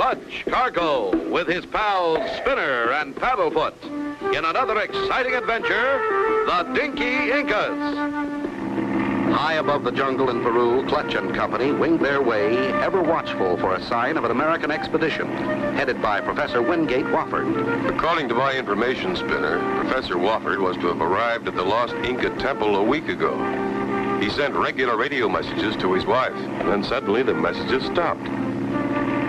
Clutch Cargo with his pals Spinner and Paddlefoot in another exciting adventure, the Dinky Incas. High above the jungle in Peru, Clutch and Company winged their way, ever watchful for a sign of an American expedition, headed by Professor Wingate Wofford. According to my information, Spinner, Professor Wofford was to have arrived at the lost Inca temple a week ago. He sent regular radio messages to his wife, and then suddenly the messages stopped.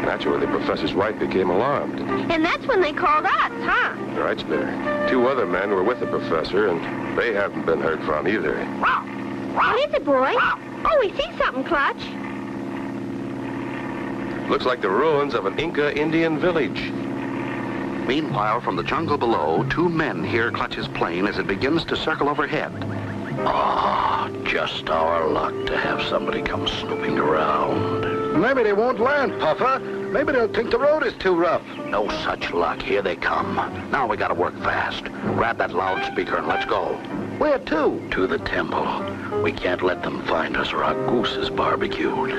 Naturally, the professor's wife became alarmed. And that's when they called us, huh? Right, Spinner. 2 other men were with the professor, and they haven't been heard from either. What is it, boy? Oh, we see something, Clutch. Looks like the ruins of an Inca Indian village. Meanwhile, from the jungle below, 2 men hear Clutch's plane as it begins to circle overhead. Ah, just our luck to have somebody come snooping around. Maybe they won't land, Puffer. Maybe they'll think the road is too rough. No such luck. Here they come. Now we gotta work fast. Grab that loudspeaker and let's go. Where to? To the temple. We can't let them find us or our goose is barbecued.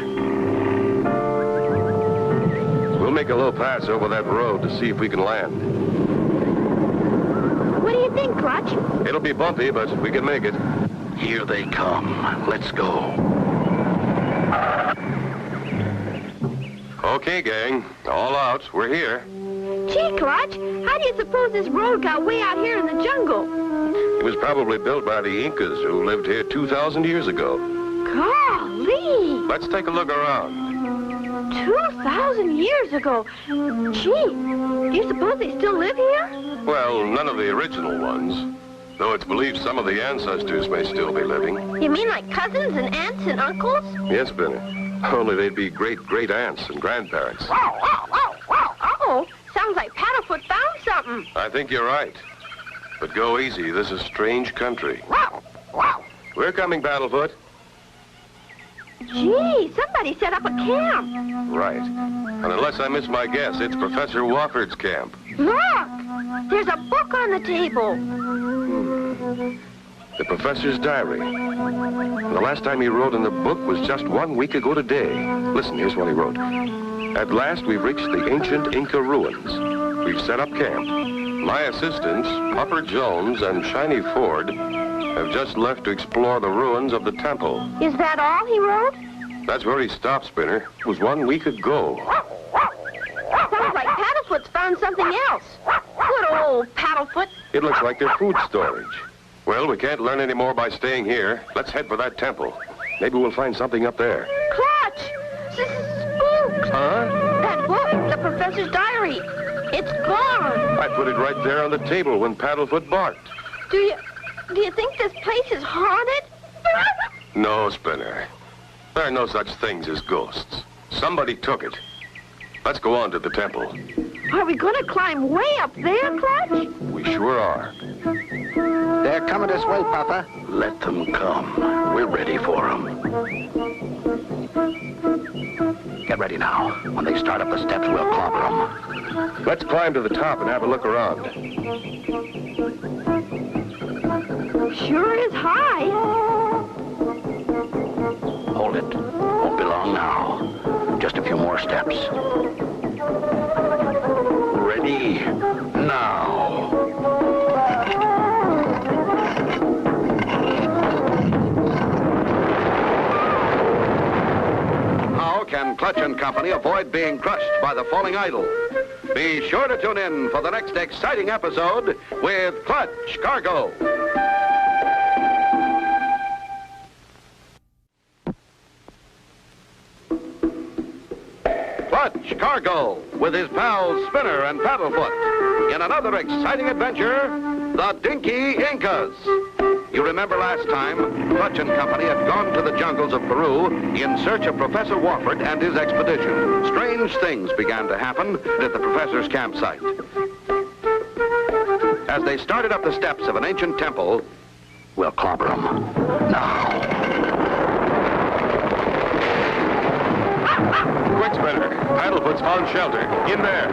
We'll make a low pass over that road to see if we can land. What do you think, Clutch? It'll be bumpy, but we can make it. Here they come. Let's go. Okay, gang. All out. We're here. Gee, Clutch, how do you suppose this road got way out here in the jungle? It was probably built by the Incas who lived here 2,000 years ago. Golly! Let's take a look around. 2,000 years ago. Gee, do you suppose they still live here? Well, none of the original ones. Though it's believed some of the ancestors may still be living. You mean like cousins and aunts and uncles? Yes, Benny. Only they'd be great-great-aunts and grandparents. Uh-oh, sounds like Paddlefoot found something. I think you're right. But go easy. This is strange country. We're coming, Paddlefoot. Gee, somebody set up a camp. Right. And unless I miss my guess, it's Professor Wofford's camp. Look, there's a book on the table. The professor's diary. The last time he wrote in the book was just 1 week ago today. Listen, here's what he wrote. At last, we've reached the ancient Inca ruins. We've set up camp. My assistants, Puffer Jones and Shiny Ford, have just left to explore the ruins of the temple. Is that all he wrote? That's where he stopped, Spinner. It was 1 week ago. Sounds like Paddlefoot's found something else. Good old Paddlefoot. It looks like their food storage. Well, we can't learn any more by staying here. Let's head for that temple. Maybe we'll find something up there. Clutch! Spooks! Huh? That book, the professor's diary. It's gone. I put it right there on the table when Paddlefoot barked. Do you think this place is haunted? No, Spinner. There are no such things as ghosts. Somebody took it. Let's go on to the temple. Are we going to climb way up there, Clutch? We sure are. They're coming this way, Puffer. Let them come. We're ready for them. Get ready now. When they start up the steps, we'll clobber them. Let's climb to the top and have a look around. Sure is high. Hold it. Won't be long now. Just a few more steps. Ready? Now. How can Clutch and Company avoid being crushed by the falling idol? Be sure to tune in for the next exciting episode with Clutch Cargo. Clutch Cargo with his pals Spinner and Paddlefoot in another exciting adventure, the Dinky Incas. You remember last time, Clutch and Company had gone to the jungles of Peru in search of Professor Wofford and his expedition. Strange things began to happen at the professor's campsite. As they started up the steps of an ancient temple, We'll clobber them. Now. Quick, Spinner. Paddlefoot's found shelter. In there.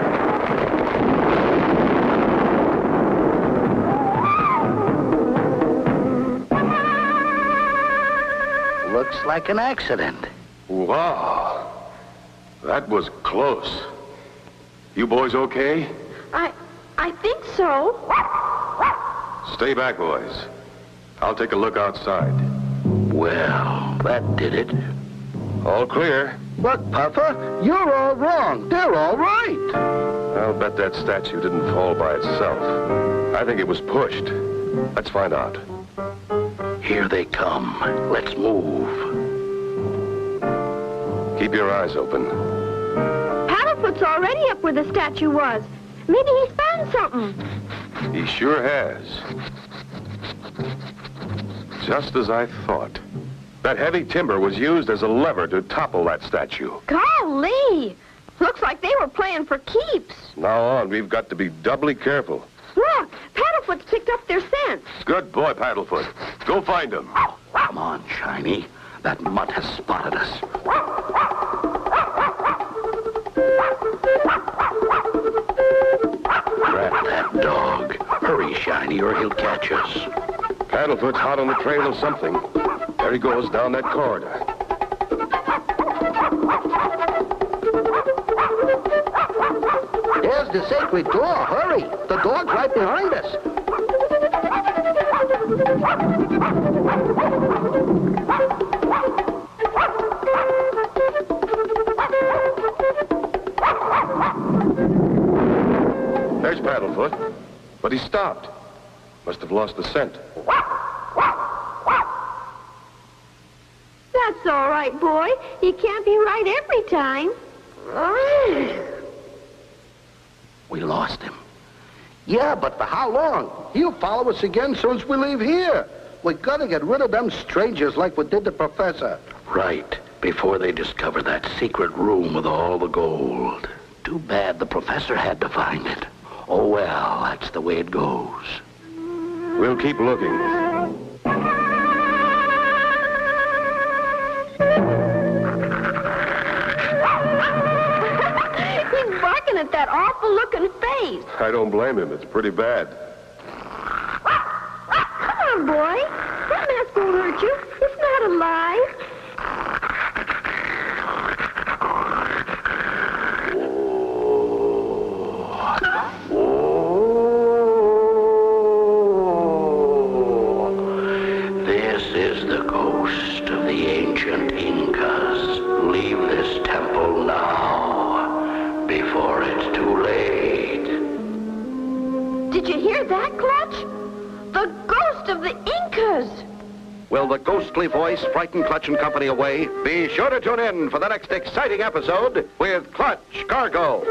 Looks like an accident. Wow. That was close. You boys okay? I think so. Stay back, boys. I'll take a look outside. Well, that did it. All clear. Look, Puffer, you're all wrong. They're all right. I'll bet that statue didn't fall by itself. I think it was pushed. Let's find out. Here they come. Let's move. Keep your eyes open. Paddlefoot's already up where the statue was. Maybe he's found something. He sure has. Just as I thought. That heavy timber was used as a lever to topple that statue. Golly! Looks like they were playing for keeps. Now on, we've got to be doubly careful. Look, Paddlefoot's picked up their scent. Good boy, Paddlefoot. Go find him. Come on, Shiny. That mutt has spotted us. Grab that dog. Hurry, Shiny, or he'll catch us. Paddlefoot's hot on the trail of something. There he goes down that corridor. There's the sacred door. Hurry. The dog's right behind us. There's Paddlefoot. But he stopped. Must have lost the scent. That's all right, boy. You can't be right every time. We lost him. Yeah, but for how long? He'll follow us again soon as we leave here. We gotta get rid of them strangers like we did the professor. Right, before they discover that secret room with all the gold. Too bad the professor had to find it. Oh well, that's the way it goes. We'll keep looking. He's barking at that awful-looking face. I don't blame him. It's pretty bad. Come on, boy. That mask won't hurt you. It's not alive. This is the ghost of the ancient Incas. Leave this temple now, before it's too late. Did you hear that, Clutch? The ghost of the Incas. Will the ghostly voice frighten Clutch and Company away? Be sure to tune in for the next exciting episode with Clutch Cargo.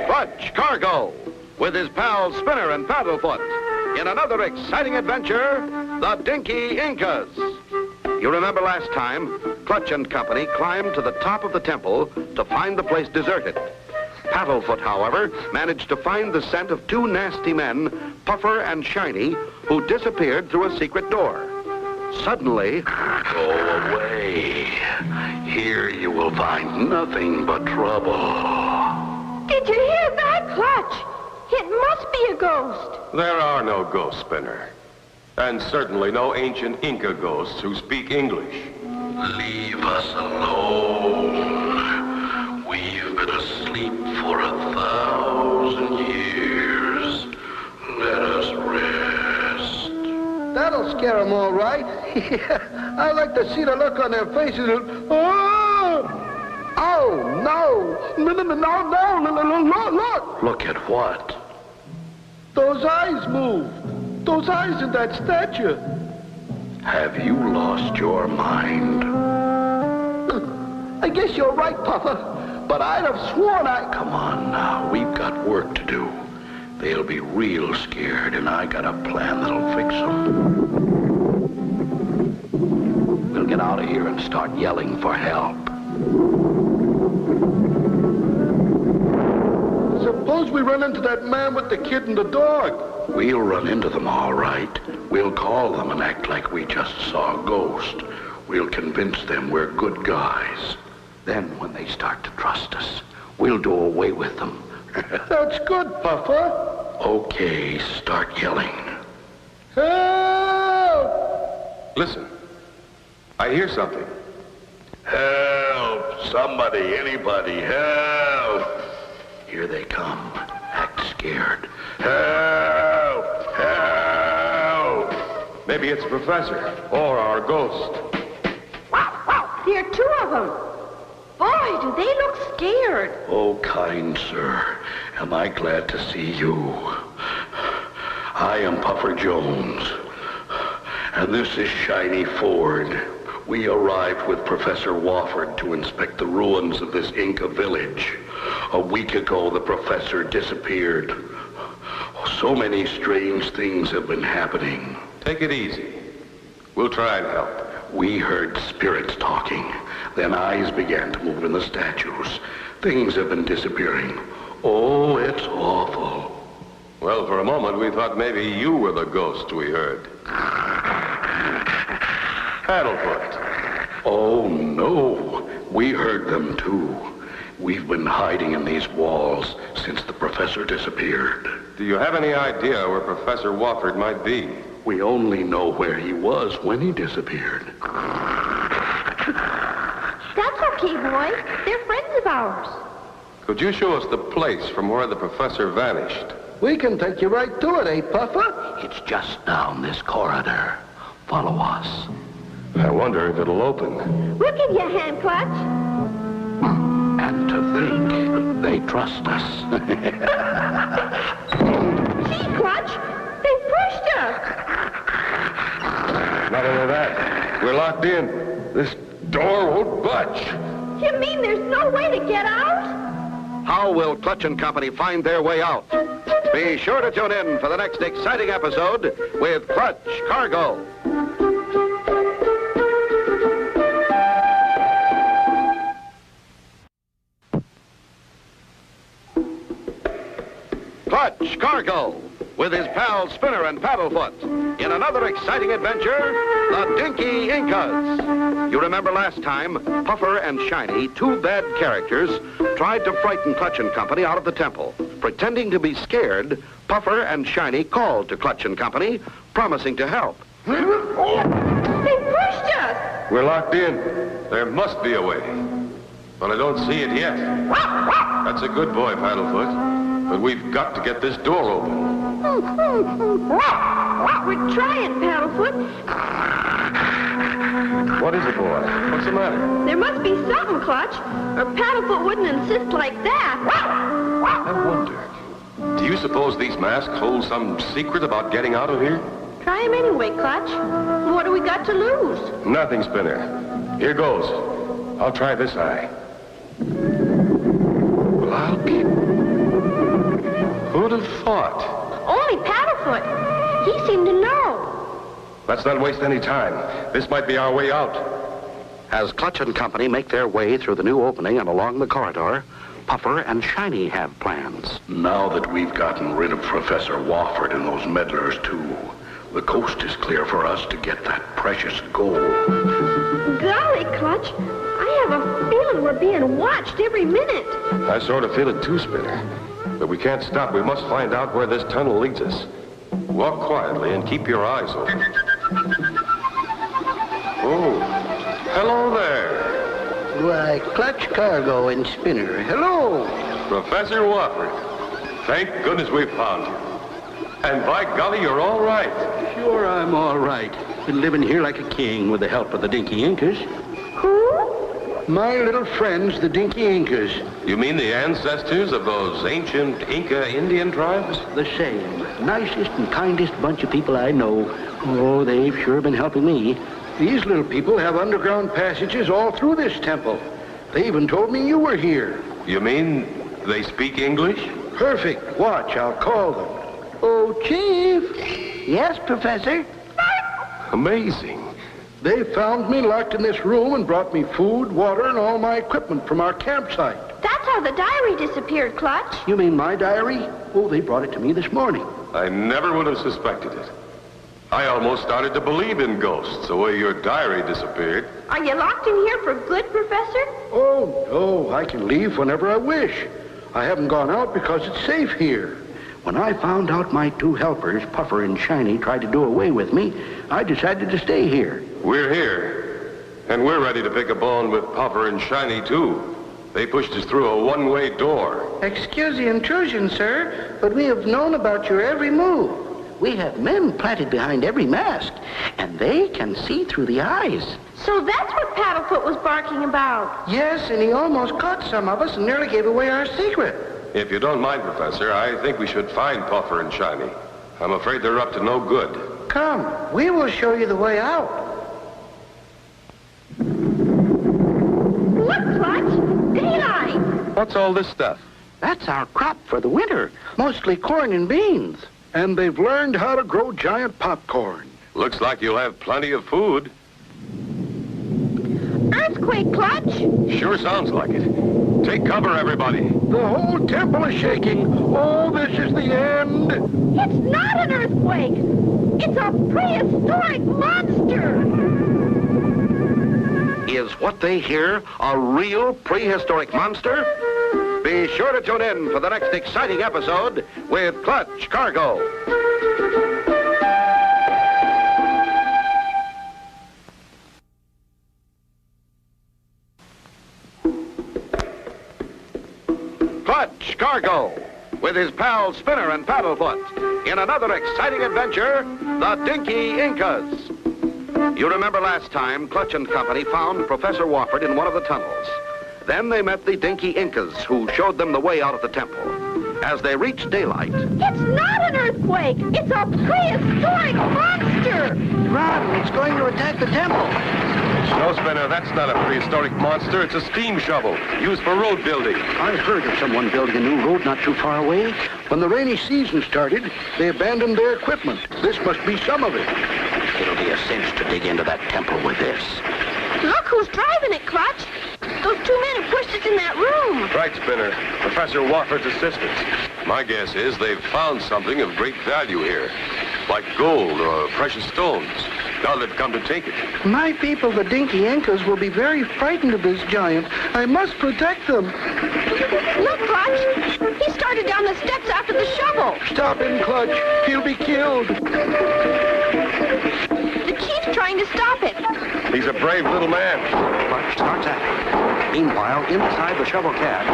Clutch Cargo, with his pals Spinner and Paddlefoot, in another exciting adventure, the Dinky Incas. You remember last time, Clutch and Company climbed to the top of the temple to find the place deserted. Paddlefoot, however, managed to find the scent of two nasty men, Puffer and Shiny, who disappeared through a secret door. Suddenly... Go away. Here you will find nothing but trouble. Did you hear that, Clutch? It must be a ghost. There are no ghosts, Spinner. And certainly no ancient Inca ghosts who speak English. Leave us alone. We've been asleep for 1,000 years. Let us rest. That'll scare them all right. I like to see the look on their faces. Oh, no. No, look. Look at what? Those eyes moved. Those eyes in that statue. Have you lost your mind? I guess you're right, Puffer. But I'd have sworn Come on now, we've got work to do. They'll be real scared, and I got a plan that'll fix them. We'll get out of here and start yelling for help. Suppose we run into that man with the kid and the dog. We'll run into them all right. We'll call them and act like we just saw a ghost. We'll convince them we're good guys. Then when they start to trust us, we'll do away with them. That's good, Puffer. Okay, start yelling. Help! Listen. I hear something. Help! Somebody, anybody, help! Here they come. Act scared. Help! Help! Maybe it's the professor or our ghost. There are two of them. Boy, do they look scared. Oh, kind sir, am I glad to see you. I am Puffer Jones, and this is Shiny Ford. We arrived with Professor Wofford to inspect the ruins of this Inca village. A week ago, the professor disappeared. So many strange things have been happening. Take it easy. We'll try and help. We heard spirits talking. Then eyes began to move in the statues. Things have been disappearing. Oh, it's awful. Well, for a moment, we thought maybe you were the ghost we heard. Paddlefoot. Oh, no. We heard them, too. We've been hiding in these walls since the professor disappeared. Do you have any idea where Professor Wofford might be? We only know where he was when he disappeared. That's okay, boys. They're friends of ours. Could you show us the place from where the professor vanished? We can take you right to it, eh, Puffer? It's just down this corridor. Follow us. I wonder if it'll open. We'll give you a hand, Clutch. And to think they trust us. Gee, Clutch, they pushed us. Not only that, we're locked in. This door won't budge. You mean there's no way to get out? How will Clutch and Company find their way out? Be sure to tune in for the next exciting episode with Clutch Cargo. Clutch Cargo, with his pals Spinner and Paddlefoot, in another exciting adventure, the Dinky Incas. You remember last time, Puffer and Shiny, two bad characters, tried to frighten Clutch and Company out of the temple. Pretending to be scared, Puffer and Shiny called to Clutch and Company, promising to help. They pushed us. We're locked in. There must be a way. But I don't see it yet. That's a good boy, Paddlefoot. But we've got to get this door open. We're trying, Paddlefoot. What is it, boy? What's the matter? There must be something, Clutch, or Paddlefoot wouldn't insist like that. I wonder. Do you suppose these masks hold some secret about getting out of here? Try him anyway, Clutch. What do we got to lose? Nothing, Spinner. Here goes. I'll try this eye. Well, I'll be... Who'd have thought? Only Paddlefoot. He seemed to know. Let's not waste any time. This might be our way out. As Clutch and Company make their way through the new opening and along the corridor, Puffer and Shiny have plans. Now that we've gotten rid of Professor Wofford and those meddlers, too, the coast is clear for us to get that precious gold. Golly, Clutch, I have a feeling we're being watched every minute. I sort of feel it too, Spinner. But we can't stop. We must find out where this tunnel leads us. Walk quietly and keep your eyes open. Oh, hello there. Why, Clutch Cargo and Spinner. Hello. Professor Wofford. Thank goodness we found you. And by golly, you're all right. Sure, I'm all right. Been living here like a king with the help of the Dinky Incas. Who? My little friends, the Dinky Incas. You mean the ancestors of those ancient Inca Indian tribes? The same. Nicest and kindest bunch of people I know. Oh, they've sure been helping me. These little people have underground passages all through this temple. They even told me you were here. You mean they speak English? Perfect. Watch, I'll call them. Oh, Chief. Yes, Professor? Amazing. They found me locked in this room and brought me food, water, and all my equipment from our campsite. That's how the diary disappeared, Clutch. You mean my diary? Oh, they brought it to me this morning. I never would have suspected it. I almost started to believe in ghosts the way your diary disappeared. Are you locked in here for good, Professor? Oh, no, I can leave whenever I wish. I haven't gone out because it's safe here. When I found out my two helpers, Puffer and Shiny, tried to do away with me, I decided to stay here. We're here, and we're ready to pick a bone with Puffer and Shiny, too. They pushed us through a one-way door. Excuse the intrusion, sir, but we have known about your every move. We have men planted behind every mask, and they can see through the eyes. So that's what Paddlefoot was barking about. Yes, and he almost caught some of us and nearly gave away our secret. If you don't mind, Professor, I think we should find Puffer and Shiny. I'm afraid they're up to no good. Come, we will show you the way out. Look, Clutch! Daylight! What's all this stuff? That's our crop for the winter, mostly corn and beans. And they've learned how to grow giant popcorn. Looks like you'll have plenty of food. Earthquake, Clutch! Sure sounds like it. Take cover, everybody. The whole temple is shaking. Oh, this is the end. It's not an earthquake! It's a prehistoric monster! Is what they hear a real prehistoric monster? Be sure to tune in for the next exciting episode with Clutch Cargo. Clutch Cargo, with his pals Spinner and Paddlefoot, in another exciting adventure, the Dinky Incas. You remember last time, Clutch and Company found Professor Wofford in one of the tunnels. Then they met the Dinky Incas, who showed them the way out of the temple. As they reached daylight... It's not an earthquake! It's a prehistoric monster! Run, it's going to attack the temple. No, Spinner, that's not a prehistoric monster. It's a steam shovel, used for road building. I heard of someone building a new road not too far away. When the rainy season started, they abandoned their equipment. This must be some of it. It'll be a cinch to dig into that temple with this. Look who's driving it, Clutch! Those two men who pushed us in that room! Right, Spinner. Professor Wofford's assistants. My guess is they've found something of great value here, like gold or precious stones. Now they've come to take it. My people, the Dinky Incas, will be very frightened of this giant. I must protect them. Look, Clutch! He started down the steps after the shovel! Stop him, Clutch. He'll be killed. The chief's trying to stop it. He's a brave little man. Clutch starts at it. Meanwhile, inside the shovel cab.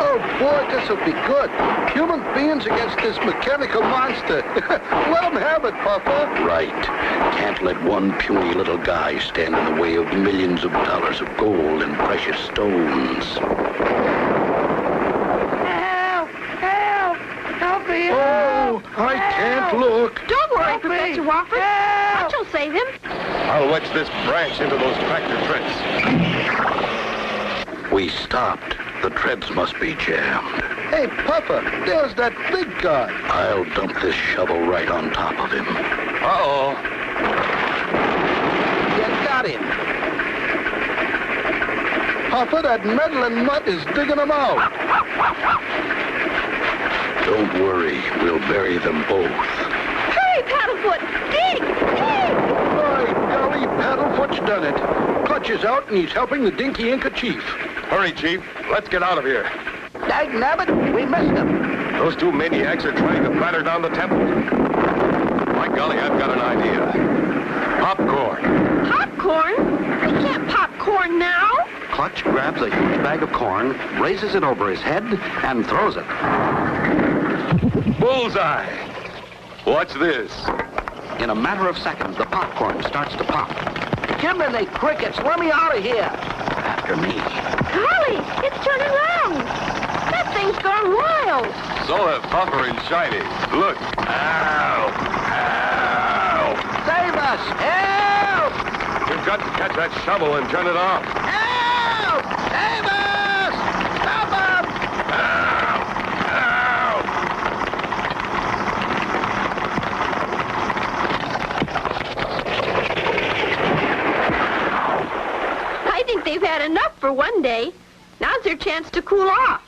Oh, boy, this'll be good. Human beings against this mechanical monster. Let him have it, Puffer. Right. Can't let one puny little guy stand in the way of millions of dollars of gold and precious stones. Help! Help! Help me! Oh, I can't look. Don't worry, Professor Wofford. Clutch will save him. I'll wedge this branch into those tractor treads. We stopped. The treads must be jammed. Hey, Puffer, there's that big guy. I'll dump this shovel right on top of him. Uh-oh. You got him. Puffer, that meddling mutt is digging him out. Don't worry. We'll bury them both. Hurry, Paddlefoot! Dig! Dig! By golly, Paddlefoot's done it. Clutch is out and he's helping the Dinky Inca chief. Hurry, Chief. Let's get out of here. Dagnabbit, we missed him. Those two maniacs are trying to batter down the temple. By golly, I've got an idea. Popcorn. Popcorn? We can't pop corn now. Clutch grabs a huge bag of corn, raises it over his head, and throws it. Bullseye. What's this? In a matter of seconds, the popcorn starts to pop. Kimberly, crickets, let me out of here. After me. Golly, it's turning around. That thing's gone wild. So have Puffer and Shiny. Look. Ow! Ow! Save us! Help! We've got to catch that shovel and turn it off. Help! Save us! Stop them! Ow! I think they've had enough for one day. Now's their chance to cool off.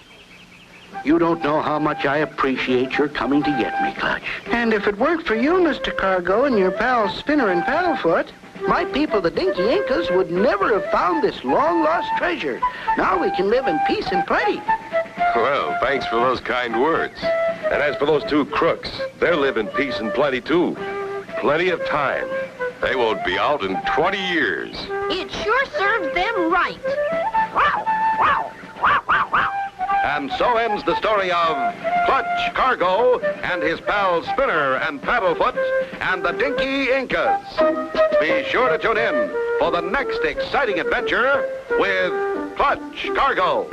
You don't know how much I appreciate your coming to get me, Clutch. And if it weren't for you, Mr. Cargo, and your pals Spinner and Paddlefoot, My people, the Dinky Incas, would never have found this long-lost treasure. Now we can live in peace and plenty. Well, thanks for those kind words. And as for those two crooks, they'll live in peace and plenty, too. Plenty of time. They won't be out in 20 years. It sure served them right. Wow, wow, wow, wow, wow. And so ends the story of Clutch Cargo and his pals Spinner and Paddlefoot and the Dinky Incas. Be sure to tune in for the next exciting adventure with Clutch Cargo.